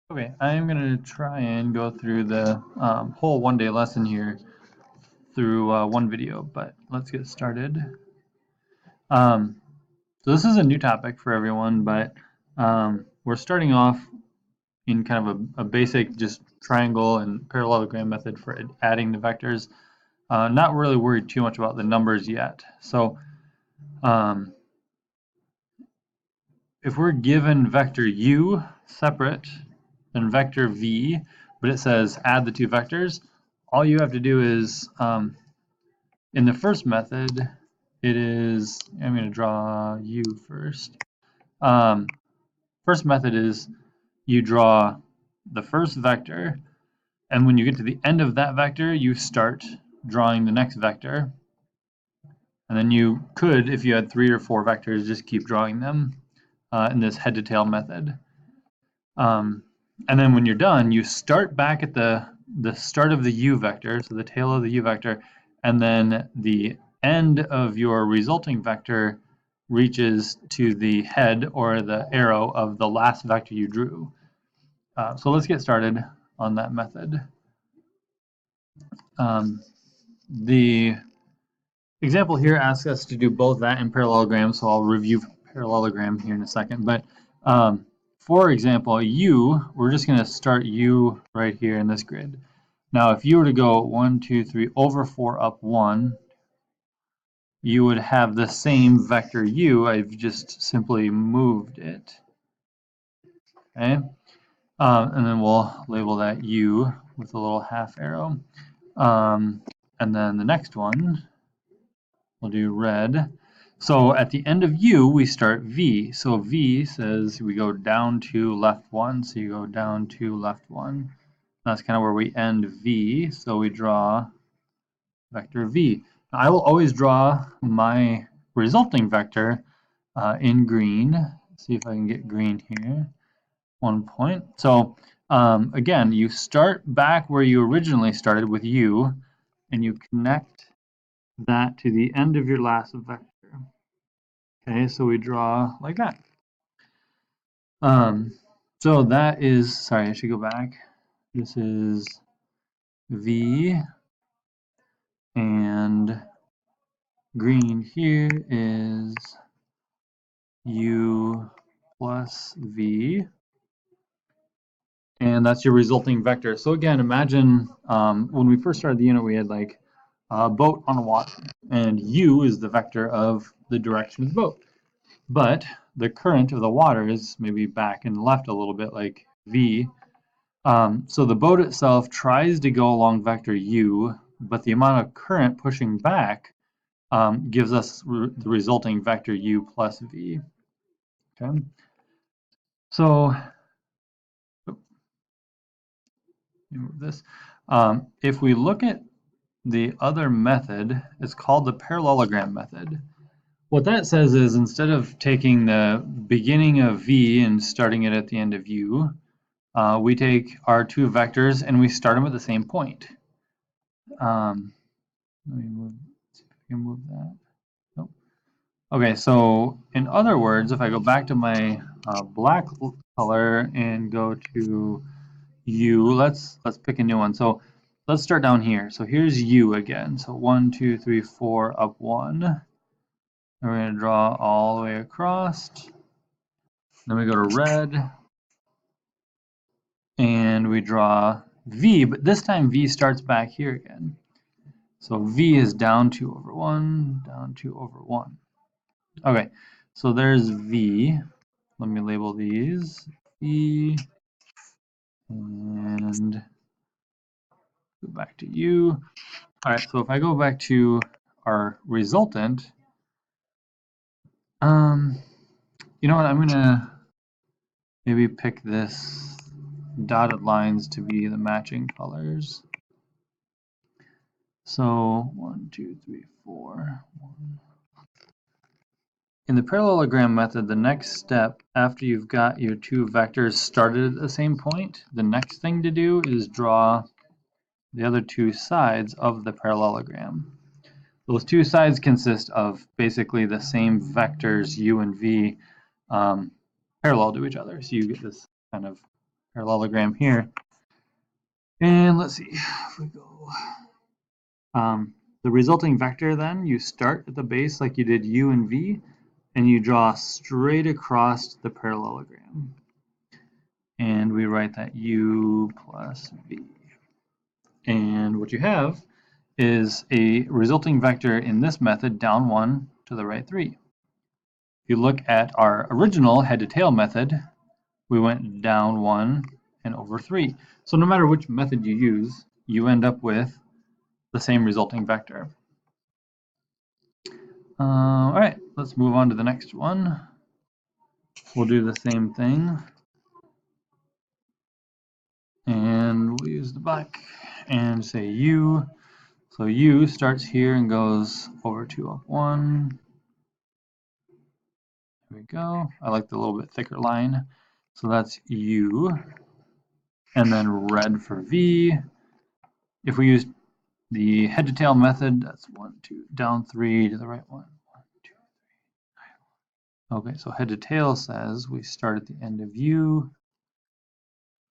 Okay, I'm going to try and go through the whole one-day lesson here through one video, but let's get started. Um, so this is a new topic for everyone, but we're starting off in kind of a basic just triangle and parallelogram method for adding the vectors. Not really worried too much about the numbers yet. So um, if we're given vector u separate than vector v, but it says add the two vectors, all you have to do is, in the first method, it is, I'm going to draw u first. First method is you draw the first vector, and when you get to the end of that vector, you start drawing the next vector. And then you could, if you had 3 or 4 vectors, just keep drawing them in this head to tail method. And then when you're done, you start back at the start of the u vector, so the tail of the u vector, and then the end of your resulting vector reaches to the head or the arrow of the last vector you drew. So let's get started on that method. The example here asks us to do both that and parallelogram, so I'll review parallelogram here in a second. But for example, u, we're just going to start u right here in this grid. Now, if you were to go 1, 2, 3 over 4 up 1, you would have the same vector u. I've just simply moved it. Okay, and then we'll label that u with a little half arrow. And then the next one, we'll do red. So at the end of u, we start v. So v says we go down to left 1, so you go down to left 1. That's kind of where we end v, so we draw vector v. Now, I will always draw my resulting vector in green. Let's see if I can get green here. 1 point. So again, you start back where you originally started with u, and you connect that to the end of your last vector. Okay, so we draw like that. So that is, sorry, I should go back. This is v, and green here is u plus v, and that's your resulting vector. So again, imagine when we first started the unit, we had like a boat on the water, and u is the vector of the direction of the boat. But the current of the water is maybe back and left a little bit, like v. So the boat itself tries to go along vector u, but the amount of current pushing back gives us the resulting vector u plus v. Okay. So move this. If we look at the other method, it's called the parallelogram method. What that says is instead of taking the beginning of v and starting it at the end of u, we take our two vectors and we start them at the same point. Let me move, see if I can move that. Nope. Okay, so in other words, if I go back to my black color and go to u, let's pick a new one. So let's start down here. So here's u again. So 1, 2, 3, 4 up 1. And we're going to draw all the way across. Then we go to red. And we draw v, but this time v starts back here again. So v is down 2 over 1, down 2 over 1. Okay, so there's v. Let me label these. V, and go back to u. All right, so if I go back to our resultant, you know what, I'm gonna maybe pick this dotted lines to be the matching colors. So 1, 2, 3, 4, 1. In the parallelogram method, the next step after you've got your two vectors started at the same point, the next thing to do is draw the other two sides of the parallelogram. Those two sides consist of basically the same vectors u and v parallel to each other. So you get this kind of parallelogram here. And let's see, if we go, the resulting vector then, you start at the base like you did u and v, and you draw straight across the parallelogram. And we write that u plus v. And what you have is a resulting vector in this method, down 1 to the right 3. If you look at our original head-to-tail method, we went down 1 and over 3. So no matter which method you use, you end up with the same resulting vector. All right, let's move on to the next one. We'll do the same thing. And we'll use the black and say u. So u starts here and goes over 2 up 1. There we go. I like the little bit thicker line. So that's u. And then red for v. If we use the head to tail method, that's 1, 2, down 3 to the right 1. 1, 2, 3. Okay, so head to tail says we start at the end of u.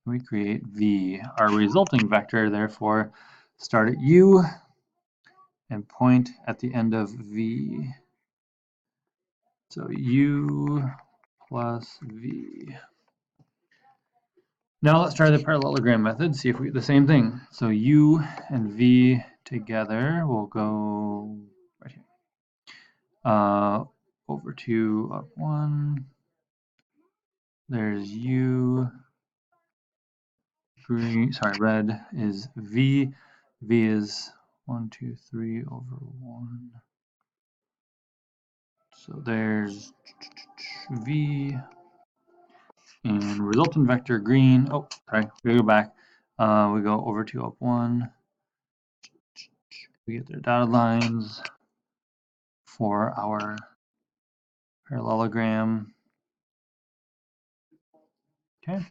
We create v. Our resulting vector, therefore, start at u and point at the end of v. So u plus v. Now let's try the parallelogram method, see if we get the same thing. So u and v together will go right here. Over 2 up 1. There's u. Green, sorry, red is v. V is 1, 2, 3 over 1. So there's v. And resultant vector green. Oh, sorry, we go back. We go over 2 up 1. We get their dotted lines for our parallelogram. Okay.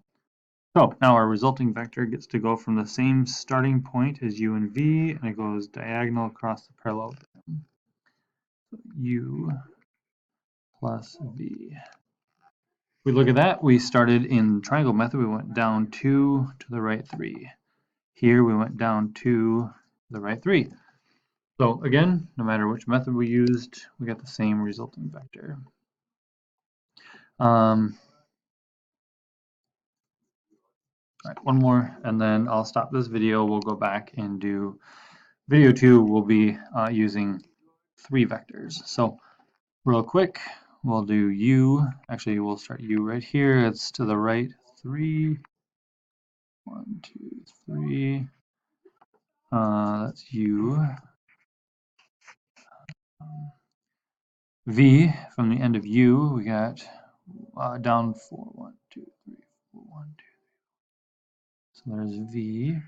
So now our resulting vector gets to go from the same starting point as u and v, and it goes diagonal across the parallelogram. So u plus v. If we look at that, we started in triangle method. We went down 2 to the right 3. Here we went down 2 to the right 3. So again, no matter which method we used, we got the same resulting vector. All right, one more, and then I'll stop this video. We'll go back and do video 2. We'll be using 3 vectors. So real quick, we'll do u. Actually, we'll start u right here. It's to the right 3. 1, 2, 3. That's u. V from the end of u, we got down 4. 1, 2, 3, 4. 1, 2. So there's v.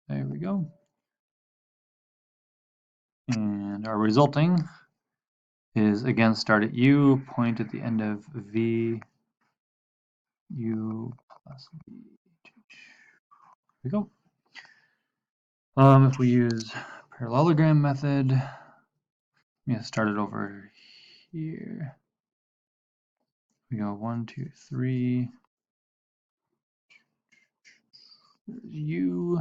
There we go. And our resulting is again start at u, point at the end of v, u plus v. There we go. If we use parallelogram method, I'm gonna start it over here. We go 1, 2, 3. There's u.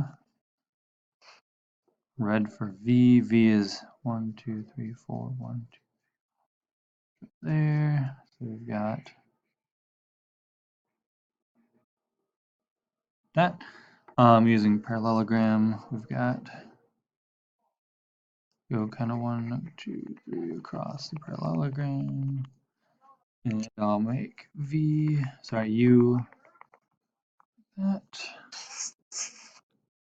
Red for v. V is 1, 2, 3, 4. 1, 2. There. So we've got that. Using parallelogram, we've got go kind of 1, 2, 3 across the parallelogram, and I'll make u. That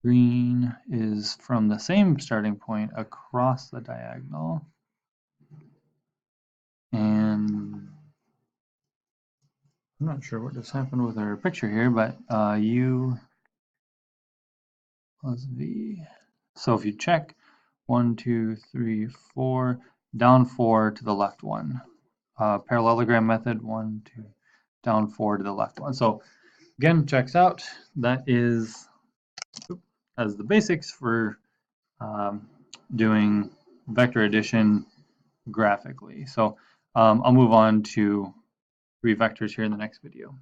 green is from the same starting point across the diagonal, and I'm not sure what just happened with our picture here, but u plus v. So if you check 1, 2, 3, 4, down 4 to the left 1. Parallelogram method 1, 2, down 4 to the left 1. So again, checks out. That is as the basics for doing vector addition graphically. So I'll move on to 3 vectors here in the next video.